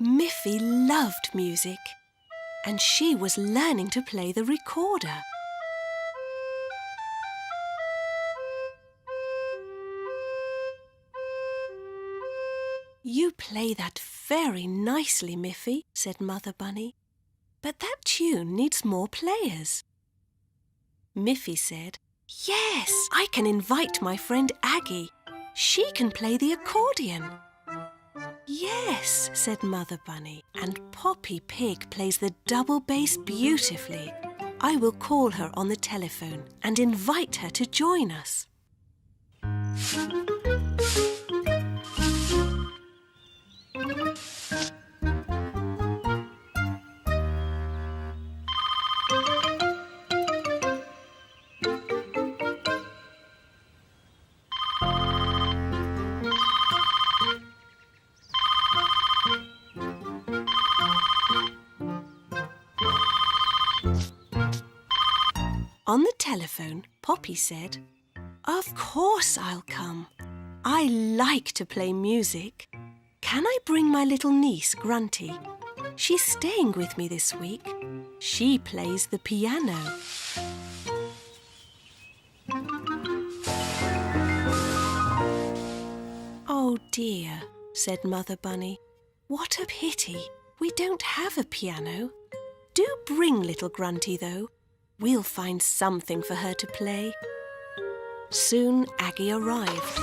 Miffy loved music, and she was learning to play the recorder. "You play that very nicely, Miffy," said Mother Bunny, "but that tune needs more players." Miffy said, "Yes, I can invite my friend Aggie. She can play the accordion." "Yes," said Mother Bunny, "and Poppy Pig plays the double bass beautifully. I will call her on the telephone and invite her to join us." On the telephone, Poppy said, "Of course I'll come. I like to play music. Can I bring my little niece, Grunty? She's staying with me this week. She plays the piano." "Oh dear," said Mother Bunny. "What a pity. We don't have a piano. Do bring little Grunty, though. We'll find something for her to play." Soon Aggie arrived,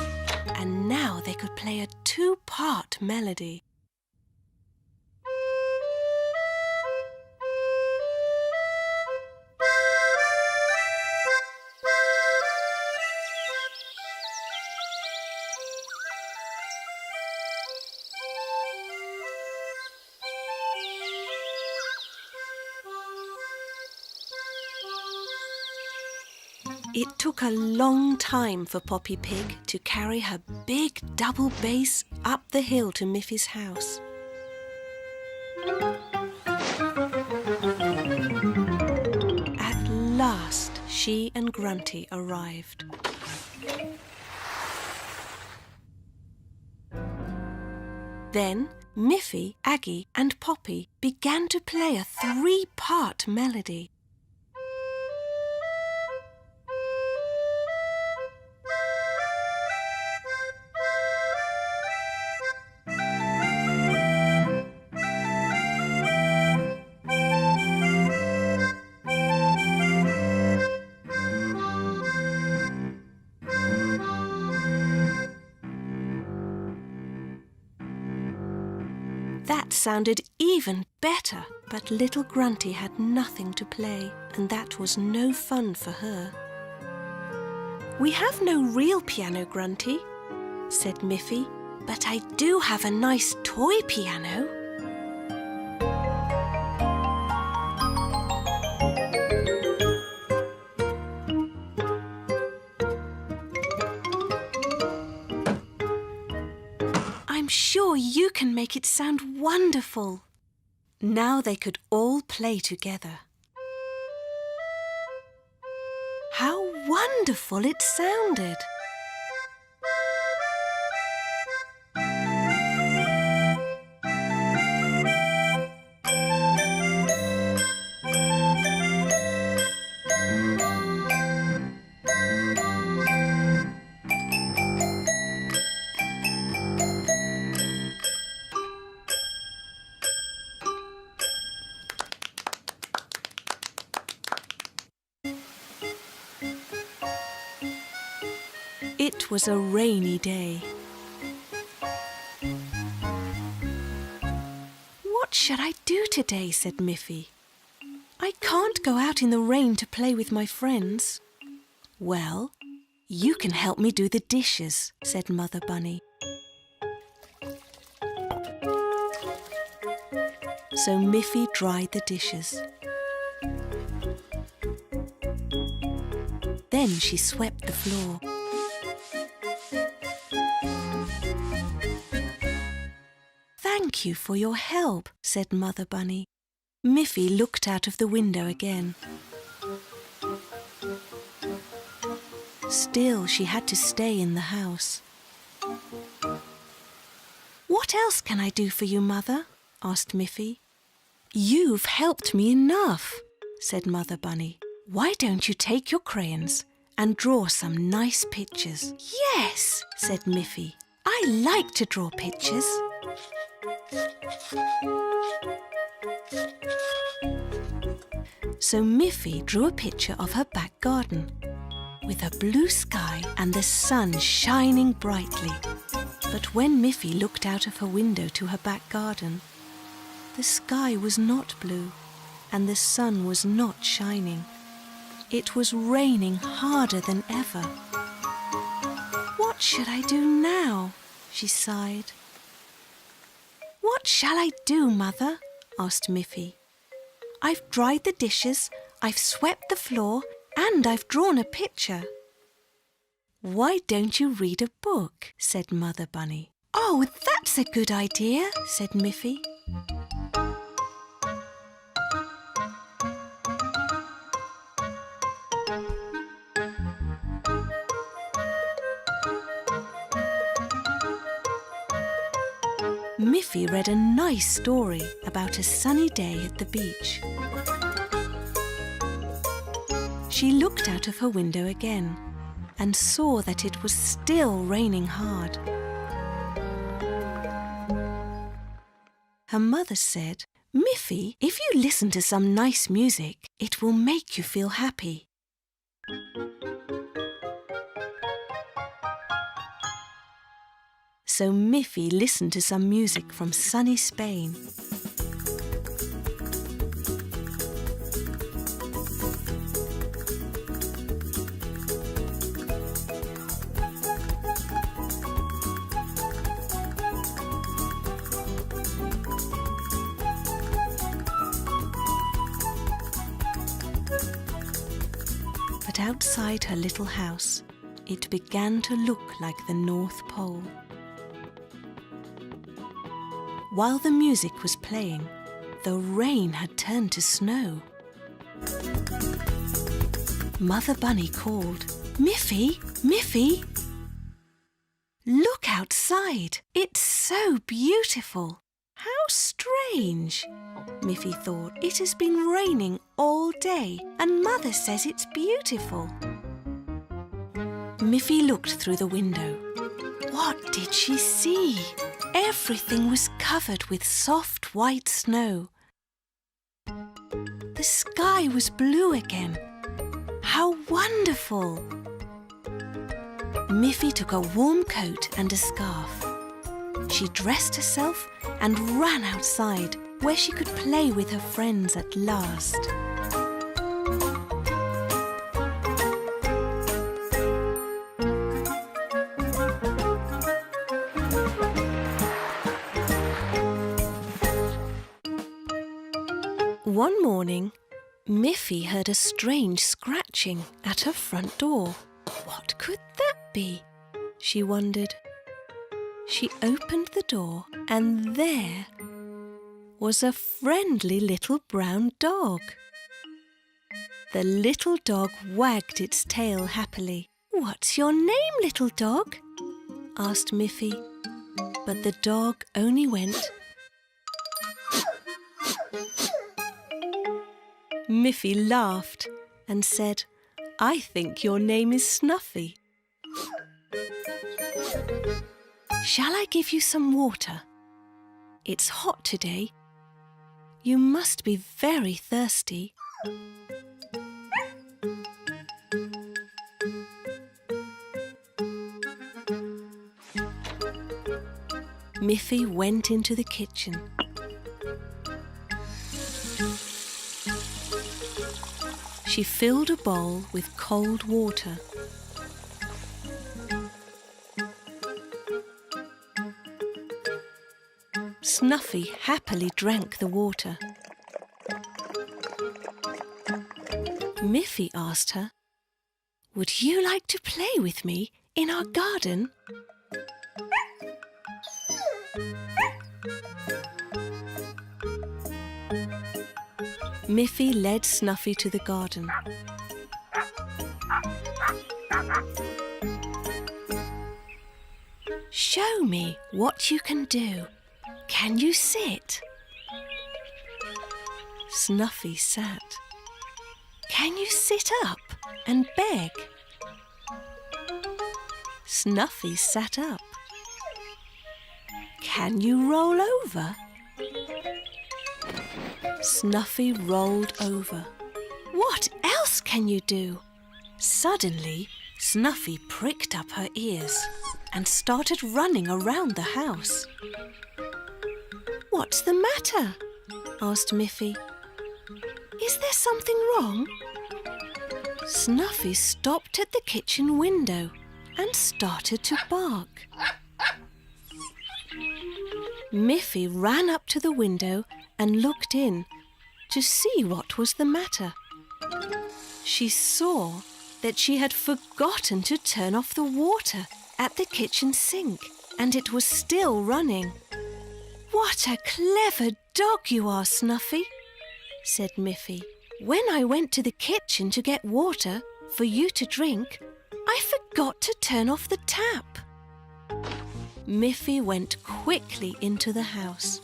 and now they could play a two-part melody. It took a long time for Poppy Pig to carry her big double bass up the hill to Miffy's house. At last, she and Grunty arrived. Then Miffy, Aggie and Poppy began to play a three-part melody. That sounded even better, but little Grunty had nothing to play, and that was no fun for her. "We have no real piano, Grunty," said Miffy, "but I do have a nice toy piano." "I'm sure you can make it sound wonderful." Now they could all play together. How wonderful it sounded! It was a rainy day. "What shall I do today?" said Miffy. "I can't go out in the rain to play with my friends." "Well, you can help me do the dishes," said Mother Bunny. So Miffy dried the dishes. Then she swept the floor. "Thank you for your help," said Mother Bunny. Miffy looked out of the window again. Still, she had to stay in the house. "What else can I do for you, Mother?" asked Miffy. "You've helped me enough," said Mother Bunny. "Why don't you take your crayons and draw some nice pictures?" "Yes," said Miffy. "I like to draw pictures." So Miffy drew a picture of her back garden with a blue sky and the sun shining brightly. But when Miffy looked out of her window to her back garden, the sky was not blue and the sun was not shining. It was raining harder than ever. "What should I do now?" she sighed. "What shall I do, Mother?" asked Miffy. "I've dried the dishes, I've swept the floor, and I've drawn a picture." "Why don't you read a book?" said Mother Bunny. "Oh, that's a good idea," said Miffy. Miffy read a nice story about a sunny day at the beach. She looked out of her window again and saw that it was still raining hard. Her mother said, "Miffy, if you listen to some nice music, it will make you feel happy." So Miffy listened to some music from sunny Spain. But outside her little house, it began to look like the North Pole. While the music was playing, the rain had turned to snow. Mother Bunny called, "Miffy, Miffy! Look outside! It's so beautiful!" "How strange," Miffy thought. "It has been raining all day and Mother says it's beautiful." Miffy looked through the window. What did she see? Everything was covered with soft white snow. The sky was blue again. How wonderful! Miffy took a warm coat and a scarf. She dressed herself and ran outside where she could play with her friends at last. One morning, Miffy heard a strange scratching at her front door. What could that be? She wondered. She opened the door and there was a friendly little brown dog. The little dog wagged its tail happily. "What's your name, little dog?" asked Miffy. But the dog only went. Miffy laughed and said, "I think your name is Snuffy. Shall I give you some water? It's hot today. You must be very thirsty." Miffy went into the kitchen. She filled a bowl with cold water. Snuffy happily drank the water. Miffy asked her, "Would you like to play with me in our garden?" Miffy led Snuffy to the garden. "Show me what you can do. Can you sit?" Snuffy sat. Can you sit up and beg? Snuffy sat up. Can you roll over? Snuffy rolled over. What else can you do? Suddenly, Snuffy pricked up her ears and started running around the house. What's the matter? Asked Miffy. Is there something wrong? Snuffy stopped at the kitchen window and started to bark. Miffy ran up to the window and looked in to see what was the matter. She saw that she had forgotten to turn off the water at the kitchen sink, and it was still running. What a clever dog you are, Snuffy, said Miffy. When I went to the kitchen to get water for you to drink, I forgot to turn off the tap. Miffy went quickly into the house.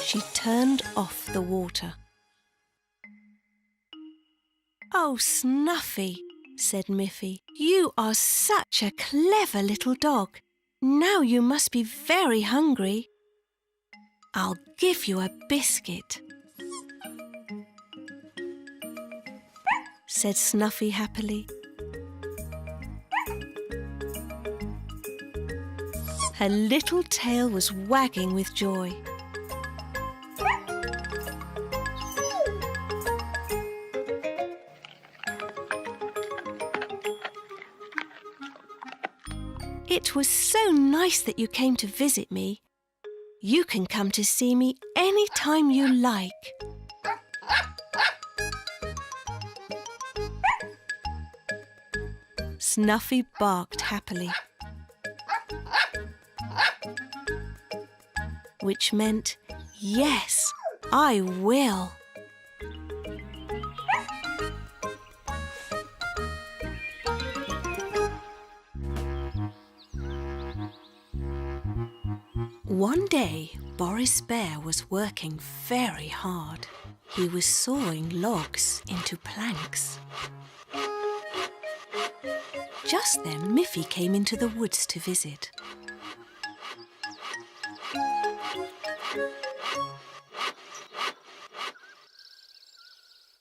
She turned off the water. Oh, Snuffy, said Miffy, you are such a clever little dog. Now you must be very hungry. I'll give you a biscuit, said Snuffy happily. Her little tail was wagging with joy. It was so nice that you came to visit me. You can come to see me any time you like. Snuffy barked happily, which meant, yes, I will. One day, Boris Bear was working very hard. He was sawing logs into planks. Just then, Miffy came into the woods to visit.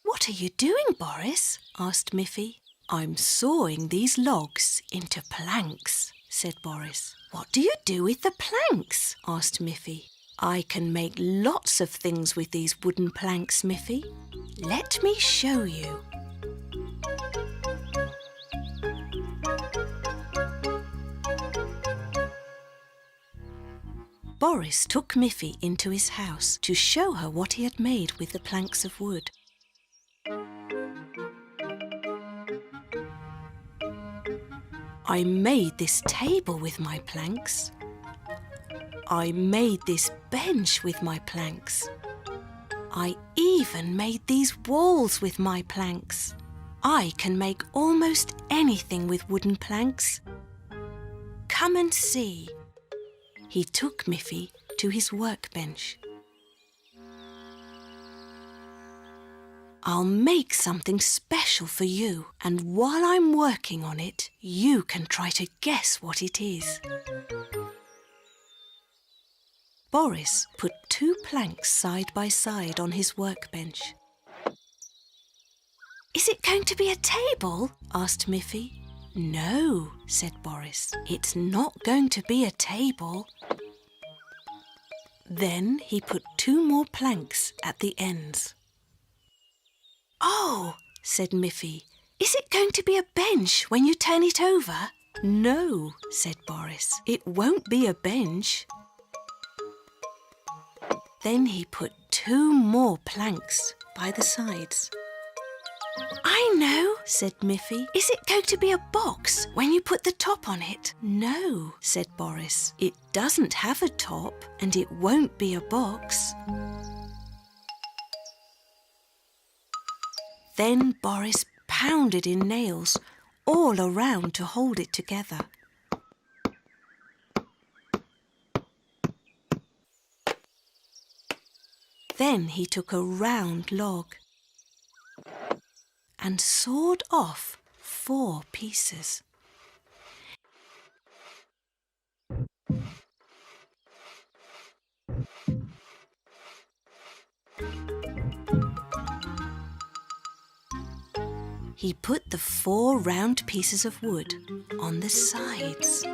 What are you doing, Boris? Asked Miffy. I'm sawing these logs into planks, said Boris. What do you do with the planks? Asked Miffy. I can make lots of things with these wooden planks, Miffy. Let me show you. Boris took Miffy into his house to show her what he had made with the planks of wood. I made this table with my planks. I made this bench with my planks. I even made these walls with my planks. I can make almost anything with wooden planks. Come and see. He took Miffy to his workbench. I'll make something special for you, and while I'm working on it, you can try to guess what it is. Boris put 2 planks side by side on his workbench. Is it going to be a table? Asked Miffy. No, said Boris. It's not going to be a table. Then he put 2 more planks at the ends. Oh, said Miffy. Is it going to be a bench when you turn it over? No, said Boris. It won't be a bench. Then he put 2 more planks by the sides. I know, said Miffy. Is it going to be a box when you put the top on it? No, said Boris. It doesn't have a top and it won't be a box. Then Boris pounded in nails all around to hold it together. Then he took a round log and sawed off 4 pieces. He put the 4 round pieces of wood on the sides.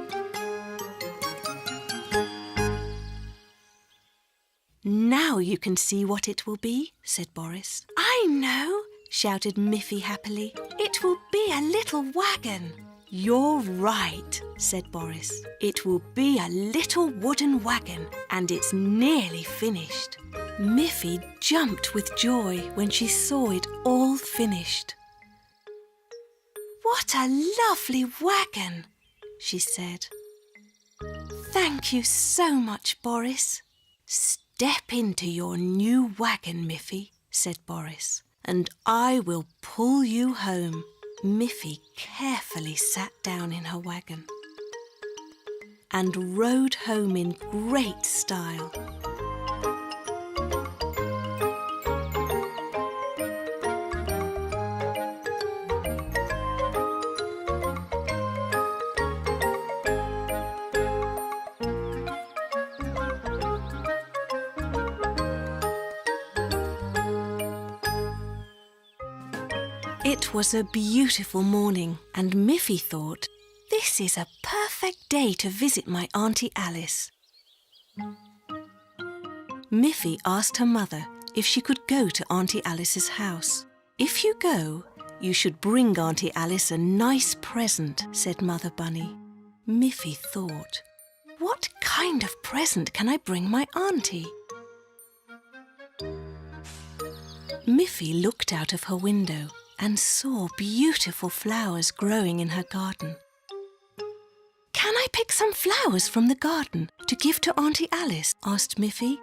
Now you can see what it will be, said Boris. I know, shouted Miffy happily. It will be a little wagon. You're right, said Boris. It will be a little wooden wagon, and it's nearly finished. Miffy jumped with joy when she saw it all finished. What a lovely wagon, she said. Thank you so much, Boris. Step into your new wagon, Miffy, said Boris, and I will pull you home. Miffy carefully sat down in her wagon and rode home in great style. It was a beautiful morning, and Miffy thought, this is a perfect day to visit my Auntie Alice. Miffy asked her mother if she could go to Auntie Alice's house. If you go, you should bring Auntie Alice a nice present, said Mother Bunny. Miffy thought, what kind of present can I bring my auntie? Miffy looked out of her window and saw beautiful flowers growing in her garden. Can I pick some flowers from the garden to give to Auntie Alice? Asked Miffy.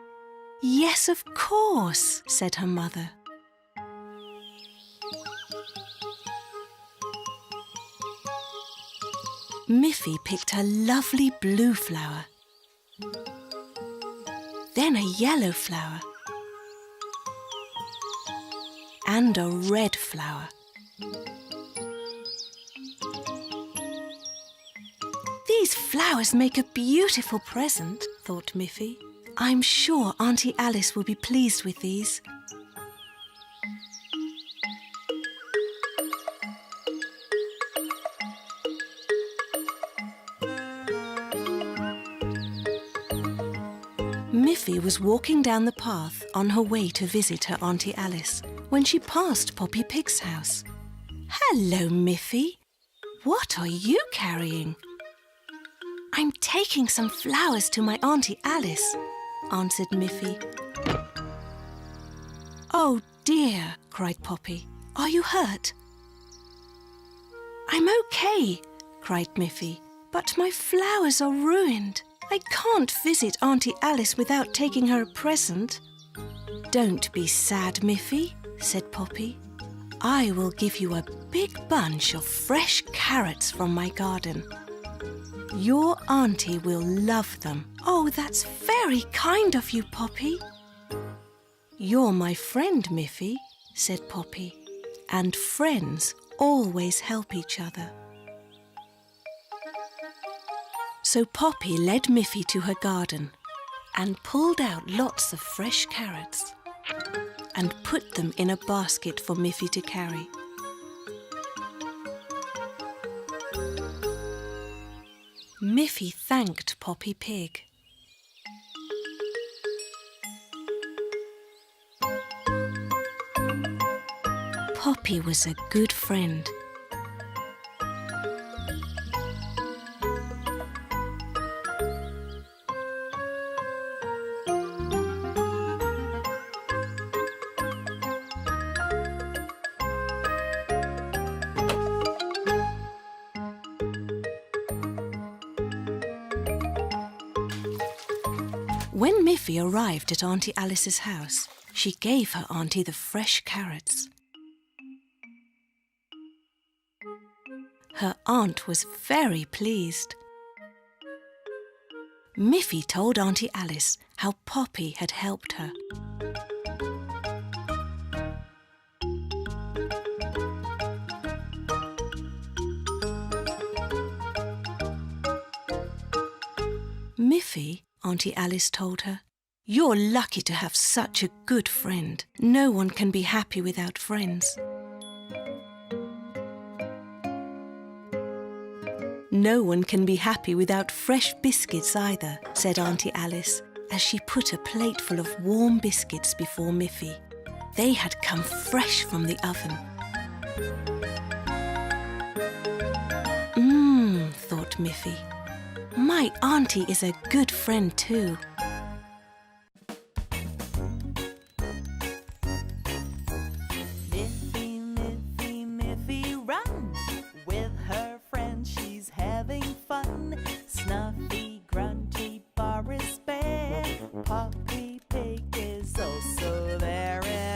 Yes, of course, said her mother. Miffy picked a lovely blue flower, then a yellow flower, and a red flower. These flowers make a beautiful present, thought Miffy. I'm sure Auntie Alice will be pleased with these. Miffy was walking down the path on her way to visit her Auntie Alice when she passed Poppy Pig's house. Hello, Miffy. What are you carrying? I'm taking some flowers to my Auntie Alice, answered Miffy. Oh dear, cried Poppy. Are you hurt? I'm okay, cried Miffy, but my flowers are ruined. I can't visit Auntie Alice without taking her a present. Don't be sad, Miffy, said Poppy. I will give you a big bunch of fresh carrots from my garden. Your auntie will love them. Oh, that's very kind of you, Poppy. You're my friend, Miffy, said Poppy, and friends always help each other. So Poppy led Miffy to her garden and pulled out lots of fresh carrots and put them in a basket for Miffy to carry. Miffy thanked Poppy Pig. Poppy was a good friend. When Miffy arrived at Auntie Alice's house, she gave her auntie the fresh carrots. Her aunt was very pleased. Miffy told Auntie Alice how Poppy had helped her. Miffy, Auntie Alice told her, you're lucky to have such a good friend. No one can be happy without friends. No one can be happy without fresh biscuits either, said Auntie Alice, as she put a plate full of warm biscuits before Miffy. They had come fresh from the oven. Thought Miffy. My auntie is a good friend too.